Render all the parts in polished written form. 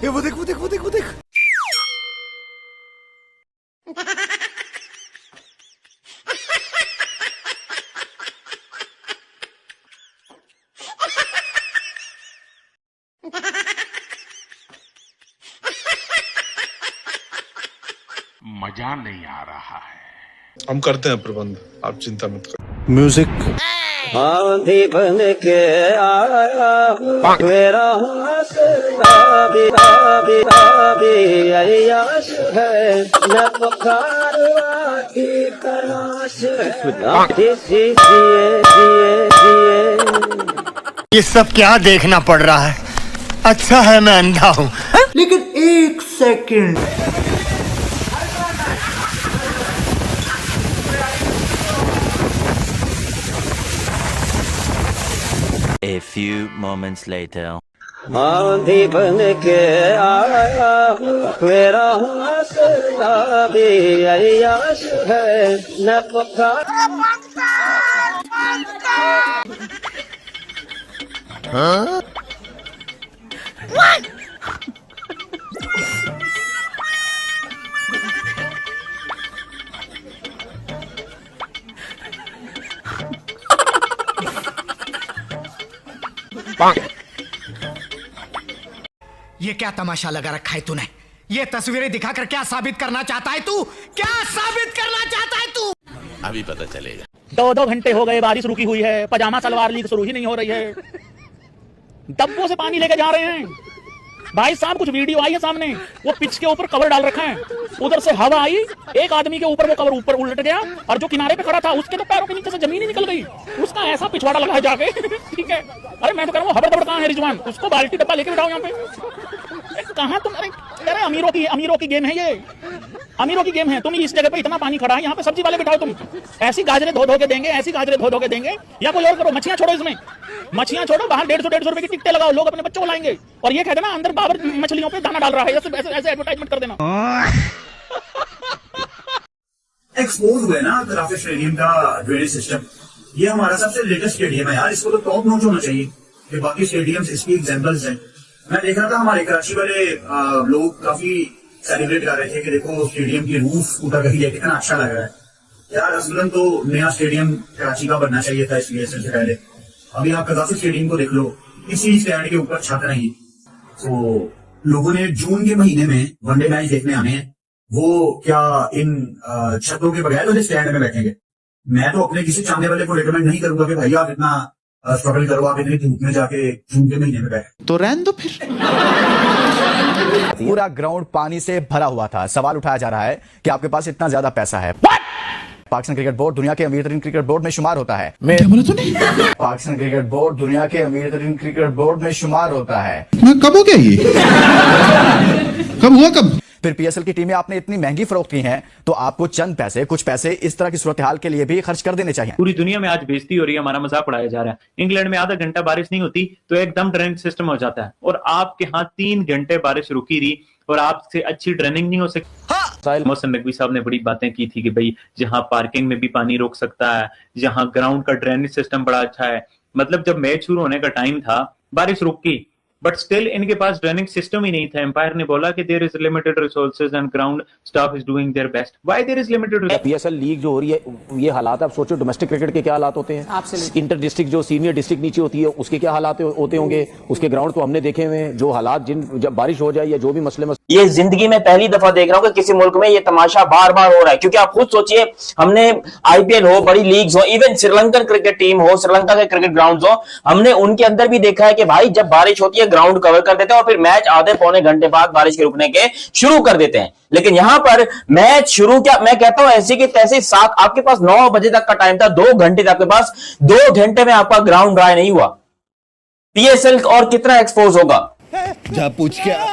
ये वो देख वो देख वो देख वो देख। मजा नहीं आ रहा है। हम करते हैं प्रबंध, आप चिंता मत करो। म्यूजिक आंधी बन के आया मेरा अय्याश है न पुकार की तलाश ये सब क्या देखना पड़ रहा है? अच्छा है मैं अंधा हूँ। लेकिन एक second, A few moments later. आंधी बन के आया मेरा अय्याश है न पुकार। ये क्या तमाशा लगा रखा है तूने? ये तस्वीरें दिखाकर क्या साबित करना चाहता है तू? क्या साबित करना चाहता है तू? अभी पता चलेगा। 2-2 घंटे हो गए, बारिश रुकी हुई है, पजामा सलवार लीग शुरू ही नहीं हो रही है, डब्बों से पानी लेके जा रहे हैं। भाई साहब कुछ वीडियो आई है सामने, वो पिच के ऊपर कवर डाल रखा है, उधर से हवा आई, एक आदमी के ऊपर वो कवर ऊपर उलट गया और जो किनारे पे खड़ा था उसके तो पैरों के नीचे से जमीन ही निकल गई, उसका ऐसा पिछवाड़ा लगा है जाके। ठीक है, अरे मैं तो कह रहा हूँ हबड़ कहाँ है रिजवान, उसको बाल्टी डब्बा लेके बिठाओ यहाँ पे। कहाँ तुम? अरे अमीरों की गेम है ये, अमीरों की गेम है। तुम इस जगह पे इतना पानी खड़ा है, यहाँ पे सब्जी वाले बिठाओ तुम, ऐसी गाजरे धो धो के देंगे, ऐसी गाजरे धो धो के देंगे, या कोई और करो। मछलियां छोड़ो, इसमें मछलियां छोड़ो, बाहर 150 रुपए की टिकटें लगाओ, लोग अपने बच्चों को लाएंगे और ये कहते ना अंदर बाबर मछलियों पे दाना डाल रहा है, ऐसे एडवर्टाइजमेंट कर देना। एक्सपोज हुए ना कराफे स्टेडियम का ड्रेनेज सिस्टम, ये हमारा सबसे लेटेस्ट स्टेडियम है यार, इसको तो टॉप नॉच होना चाहिए। ये बाकी स्टेडियम्स इसकी एग्जांपल्स हैं। मैं देख रहा था हमारे कराची वाले लोग काफी सेलिब्रेट कर रहे थे कि देखो स्टेडियम की रूफ ऊपर कही है, कितना अच्छा लग रहा है यार। असलन तो नया स्टेडियम कराची का बनना चाहिए था इसलिए सबसे पहले। अभी आप कदाफी स्टेडियम को देख लो, इसी स्टैंड के ऊपर छत नहीं। तो लोगों ने जून के महीने में वनडे मैच देखने आने हैं, वो क्या इन छतों के बगैर वाले स्टैंड में बैठेंगे? मैं तो अपने किसी चाहने वाले को रिकमेंड नहीं करूंगा कि भाई आप इतना स्ट्रगल करो, आप इतनी धूप में जाके जून के महीने में बैठे। तो रहने दो फिर। पूरा ग्राउंड पानी से भरा हुआ था। सवाल उठाया जा रहा है कि आपके पास इतना ज्यादा पैसा है। पाकिस्तान क्रिकेट बोर्ड दुनिया के अमीर तरीन क्रिकेट बोर्ड में शुमार होता है। पाकिस्तान क्रिकेट बोर्ड दुनिया के अमीर तरीन क्रिकेट बोर्ड में शुमार होता है। कब हो गया ये? कब हुआ कब? फिर पीएसएल की टीमें आपने इतनी महंगी फरोख्त की हैं, तो आपको चंद पैसे, कुछ पैसे इस तरह की सूरत हाल के लिए भी खर्च कर देने चाहिए। पूरी दुनिया में आज बेइज्जती हो रही है, हमारा मजाक उड़ाया जा रहा है। इंग्लैंड में आधा घंटा बारिश नहीं होती तो एकदम ड्रेनेज सिस्टम हो जाता है, और आपके यहाँ 3 घंटे बारिश रुकी रही और आपसे अच्छी ड्रेनिंग नहीं हो सकती। मौसम नकवी साहब ने बड़ी बातें की थी कि भाई जहां पार्किंग में भी पानी रोक सकता है, जहां ग्राउंड का ड्रेनेज सिस्टम बड़ा अच्छा है। मतलब जब मैच शुरू होने का टाइम था, बारिश रुकी, बट स्टिल इनके पास ड्रेनिंग सिस्टम ही नहीं था। एम्पायर ने बोला कि there is limited resources and ground staff is doing their best. Why there is limited? PSL league जो हो रही है, ये हालात आप सोचो डोमेस्टिक क्रिकेट के क्या हालात होते हैं, इंटर डिस्ट्रिक्ट जो सीनियर डिस्ट्रिक्ट नीचे होती है उसके क्या हालात होते होंगे। उसके ग्राउंड तो हमने देखे हुए, जो हालात जब बारिश हो जाए या जो भी मसले ये जिंदगी में पहली दफा देख रहा हूँ कि किसी मुल्क में ये तमाशा बार बार हो रहा है। क्योंकि आप खुद सोचिए, हमने आईपीएल हो, बड़ी लीग्स हो, इवन श्रीलंकन क्रिकेट टीम हो, श्रीलंका के क्रिकेट ग्राउंड्स हो, हमने उनके अंदर भी देखा है कि भाई जब बारिश होती है ग्राउंड कवर कर देते हैं और फिर मैच आधे पौने घंटे बाद बारिश के रुकने के शुरू कर देते हैं। लेकिन यहां पर मैच शुरू क्या, मैं कहता हूं ऐसे की तैसे 7, आपके पास 9 बजे तक का टाइम था, 2 घंटे था आपके पास, 2 घंटे में आपका ग्राउंड ड्राई नहीं हुआ। पीएसएल और कितना एक्सपोज होगा? जा पूछ क्या?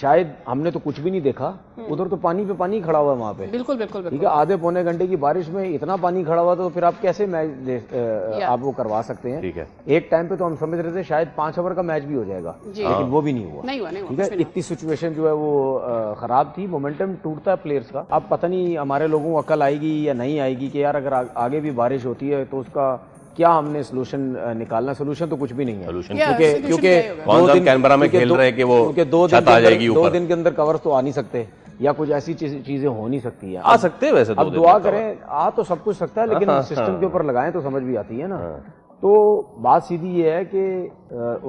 शायद हमने तो कुछ भी नहीं देखा, उधर तो पानी पे पानी खड़ा हुआ है वहां पे। बिल्कुल बिल्कुल ठीक है, आधे पौने घंटे की बारिश में इतना पानी खड़ा हुआ, तो फिर आप कैसे मैच आप वो करवा सकते हैं? ठीक है, एक टाइम पे तो हम समझ रहे थे शायद 5 ओवर का मैच भी हो जाएगा, लेकिन वो भी नहीं हुआ। ठीक है, इतनी सिचुएशन जो है वो खराब थी, मोमेंटम टूटता है प्लेयर्स का। अब पता नहीं हमारे लोगों को अकल आएगी या नहीं आएगी कि यार अगर आगे भी बारिश होती है तो उसका क्या हमने सोल्यूशन निकालना, सोल्यूशन तो कुछ भी नहीं है, क्योंकि कैनबरा में खेल रहे हैं कि वो छत आ जाएगी ऊपर। 2 दिन के अंदर कवर तो आ नहीं सकते, या कुछ ऐसी चीजें हो नहीं सकती है। आ सकते हैं वैसे, अब दुआ करें, आ तो सब कुछ सकता है, लेकिन सिस्टम के ऊपर लगाएं तो समझ भी आती है ना। तो बात सीधी ये है कि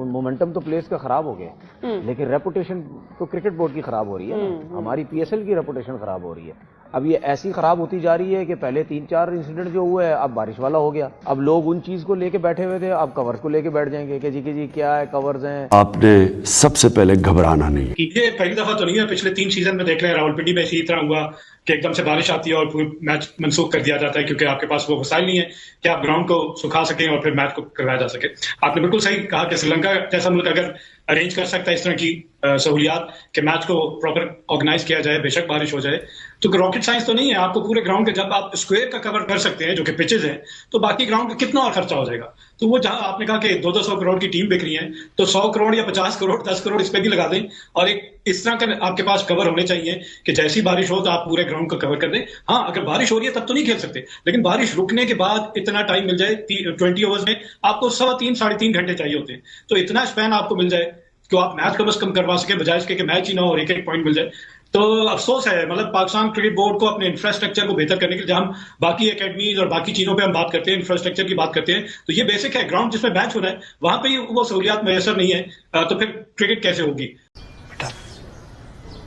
मोमेंटम तो प्लेयर्स का खराब हो गया, लेकिन रेपुटेशन तो क्रिकेट बोर्ड की खराब हो रही है ना, हमारी पीएसएल की रेपुटेशन खराब हो रही है। अब ये ऐसी खराब होती जा रही है कि पहले 3-4 इंसिडेंट जो हुए है, अब बारिश वाला हो गया, अब लोग उन चीज को लेके बैठे हुए थे, अब कवर्स को लेके बैठ जाएंगे कि जी क्या है, कवर्स हैं। आपने सबसे पहले घबराना नहीं। ये पहली दफा तो नहीं है, पिछले 3 सीजन में देख रहे हैं रावलपिंडी में इसी तरह हुआ कि एकदम से बारिश आती है और पूरी मैच मनसूख कर दिया जाता है, क्योंकि आपके पास वो वसाइल नहीं है कि आप ग्राउंड को सुखा सकें और फिर मैच को करवाया जा सके। आपने बिल्कुल सही कहा कि श्रीलंका जैसा मुल्क अगर अरेंज कर सकता है इस तरह की सहूलियात कि मैच को प्रॉपर ऑर्गेनाइज किया जाए, बेशक बारिश हो जाए, तो रॉकेट साइंस तो नहीं है। आपको पूरे ग्राउंड के जब आप स्क्वायर का कवर कर सकते हैं जो कि पिचेज हैं, तो बाकी ग्राउंड का कितना और खर्चा हो जाएगा। तो वो जहां आपने कहा कि 200 करोड़ की टीम बिक रही है, तो 100 करोड़ या 50 करोड़ 10 करोड़ इस पे भी लगा दें, और एक इस तरह का आपके पास कवर होने चाहिए कि जैसी बारिश हो तो आप पूरे ग्राउंड को कवर कर दें। हाँ, अगर बारिश हो रही है तब तो नहीं खेल सकते, लेकिन बारिश रुकने के बाद इतना टाइम मिल जाए, 20 ओवर्स में आपको 3.5 घंटे चाहिए होते हैं, तो इतना स्पैन आपको मिल जाए कि आप मैच कम से कम करवा सके, बजाय इसके कि मैच ही ना हो और एक पॉइंट मिल जाए। तो अफसोस है, मतलब पाकिस्तान क्रिकेट बोर्ड को अपने इंफ्रास्ट्रक्चर को बेहतर करने के लिए, जहां हम बाकी एकेडमीज और बाकी चीजों पे हम बात करते हैं, इंफ्रास्ट्रक्चर की बात करते हैं, तो ये बेसिक है, ग्राउंड जिसमें मैच हो रहा है वहां पे ही वो सहूलियात मैसर नहीं है, तो फिर क्रिकेट कैसे होगी। बेटा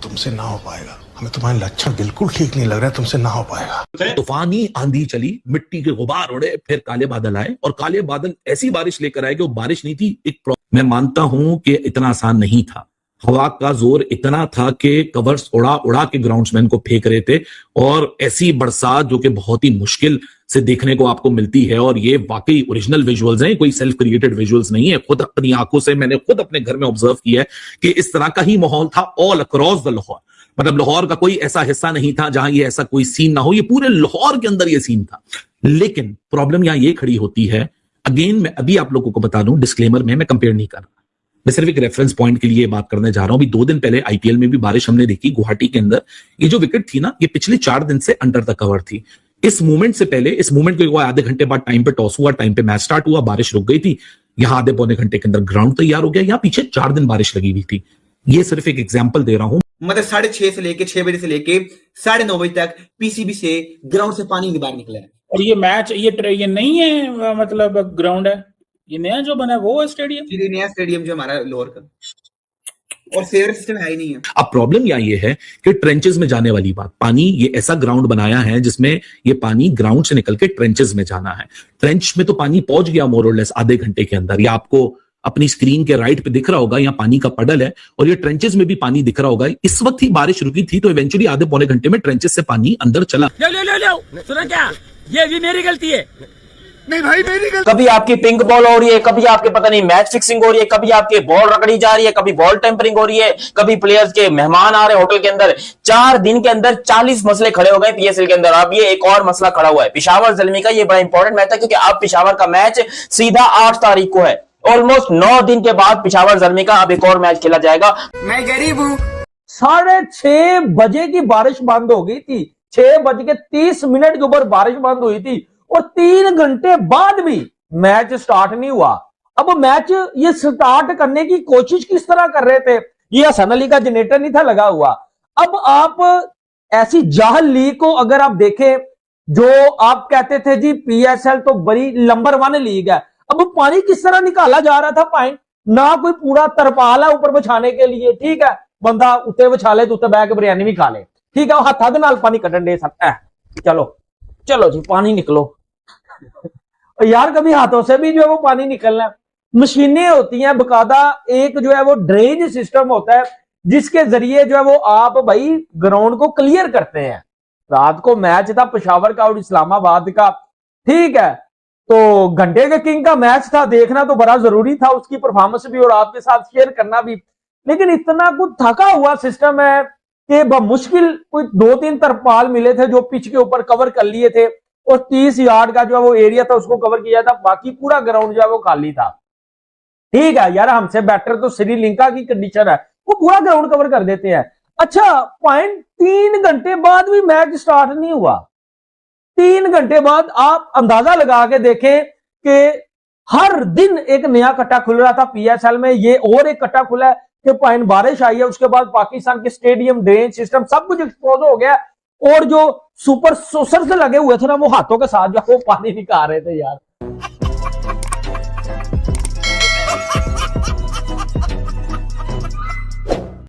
तुमसे ना हो पाएगा, हमें तुम्हारे लक्षण बिल्कुल ठीक नहीं लग रहा है, तुमसे ना हो पाएगा। तूफानी आंधी चली, मिट्टी के गुबार उड़े, फिर काले बादल आए, और काले बादल ऐसी बारिश लेकर आए कि वो बारिश नहीं थी, एक मैं मानता हूं कि इतना आसान नहीं था। हवा का जोर इतना था कि कवर्स उड़ा उड़ा के ग्राउंड्समैन को फेंक रहे थे, और ऐसी बरसात जो कि बहुत ही मुश्किल से देखने को आपको मिलती है, और ये वाकई ओरिजिनल विजुअल्स हैं, कोई सेल्फ क्रिएटेड विजुअल्स नहीं है। खुद अपनी आंखों से मैंने खुद अपने घर में ऑब्जर्व किया है कि इस तरह का ही माहौल था ऑल अक्रॉस द लाहौर। मतलब लाहौर का कोई ऐसा हिस्सा नहीं था जहां ये ऐसा कोई सीन ना हो, ये पूरे लाहौर के अंदर ये सीन था। लेकिन प्रॉब्लम यहां ये खड़ी होती है, अगेन मैं अभी आप लोगों को बता दूं, डिस्क्लेमर में मैं कंपेयर नहीं कर रहा, मैं सिर्फ एक रेफरेंस पॉइंट के लिए बात करने जा रहा हूं। अभी 2 दिन पहले आईपीएल में भी बारिश हमने देखी गुवाहाटी के अंदर। ये जो विकेट थी ना, ये पिछले 4 दिन से अंडर द कवर थी। इस मूवमेंट से पहले, इस मूवमेंट के आधे घंटे बाद टाइम पे टॉस हुआ, टाइम पे मैच स्टार्ट हुआ, बारिश रुक गई थी, यहां आधे पौने घंटे के अंदर ग्राउंड तैयार हो गया। यहां पीछे 4 दिन बारिश लगी हुई थी। ये सिर्फ एक एग्जाम्पल दे रहा हूं। मतलब 6:30 से लेके 6 बजे से लेके 9:30 बजे तक पीसीबी से ग्राउंड से पानी बाहर निकला है। और ये मैच ये नहीं है, मतलब ग्राउंड है, ये नया जो बना है वो है स्टेडियम, ये नया स्टेडियम जो हमारा लोअर का, और फेवर सिस्टम है ही नहीं है। अब प्रॉब्लम यहाँ ये है कि ट्रेंचेस में जाने वाली बात, पानी, ये ऐसा ग्राउंड बनाया है जिसमें ये पानी ग्राउंड से निकल के ट्रेंचेस में जाना है। ट्रेंच में तो पानी पहुंच गया मोर और लेस आधे घंटे के अंदर। या आपको अपनी स्क्रीन के राइट पे दिख रहा होगा, यहाँ पानी का पडल है, और ये ट्रेंचेस में भी पानी दिख रहा होगा। इस वक्त ही बारिश रुकी थी, तो इवेंचुअली आधे पौने घंटे में ट्रेंचेस से पानी अंदर चला। सुना क्या, ये भी मेरी गलती है। नहीं भाई, मेरी गलती। कभी आपकी पिंक बॉल हो रही है, कभी आपके पता नहीं मैच फिक्सिंग हो रही है, कभी आपके बॉल रगड़ी जा रही है, कभी बॉल टेम्परिंग हो रही है, कभी प्लेयर्स के मेहमान आ रहे हैं होटल के अंदर। 4 दिन के अंदर 40 मसले खड़े हो गए पीएसएल के अंदर। अब ये एक और मसला खड़ा हुआ है, पेशावर ज़ल्मी का। ये बड़ा इंपॉर्टेंट मैच है, क्योंकि अब पेशावर का मैच सीधा 8 तारीख को है। ऑलमोस्ट 9 दिन के बाद पेशावर ज़ल्मी का अब एक और मैच खेला जाएगा। मैं गरीब हूं। 6:30 बजे की बारिश बंद हो गई थी, 6:30 के ऊपर बारिश बंद हुई थी, और 3 घंटे बाद भी मैच स्टार्ट नहीं हुआ। अब मैच ये स्टार्ट करने की कोशिश किस तरह कर रहे थे, ये हसन अली का जनरेटर नहीं था लगा हुआ। अब आप ऐसी जाहल लीग को अगर आप देखें, जो आप कहते थे जी पीएसएल तो बड़ी नंबर 1 लीग है, अब पानी किस तरह निकाला जा रहा था। पानी ना कोई पूरा तरपाल है ऊपर बिछाने के लिए, ठीक है, बंदा उत्ते बिछा ले तो उत्ते बह के बिरयानी भी खा ले, ठीक है, हथा दे नाल पानी कटन दे सकता है। चलो जी पानी निकलो। यार कभी हाथों से भी जो है वो पानी निकलना है। मशीनें होती हैं बकायदा, एक जो है वो ड्रेनेज सिस्टम होता है जिसके जरिए जो है वो आप भाई ग्राउंड को क्लियर करते हैं। रात को मैच था पेशावर का और इस्लामाबाद का, ठीक है, तो घंटे के किंग का मैच था, देखना तो बड़ा जरूरी था, उसकी परफॉर्मेंस भी और आपके साथ शेयर करना भी। लेकिन इतना कुछ थका हुआ सिस्टम है कि मुश्किल कोई 2-3 तरपाल मिले थे जो पिच के ऊपर कवर कर लिए थे, और 30 यार्ड का जो है वो एरिया था उसको कवर किया था, बाकी पूरा ग्राउंड जो है वो खाली था। ठीक है यार, हमसे बेटर तो श्रीलंका की कंडीशन है, वो पूरा ग्राउंड कवर कर देते हैं। अच्छा, 3 घंटे बाद भी मैच स्टार्ट नहीं हुआ। 3 घंटे बाद आप अंदाजा लगा के देखें कि हर दिन एक नया कट्टा खुल रहा था पीएसएल में। ये और एक कट्टा खुला है कि पाइन बारिश आई है, उसके बाद पाकिस्तान के स्टेडियम, ड्रेनेज सिस्टम सब कुछ एक्सपोज हो गया, और जो सुपर सोसर से लगे हुए थे ना, वो हाथों के साथ जो वो पानी निकाल रहे थे यार।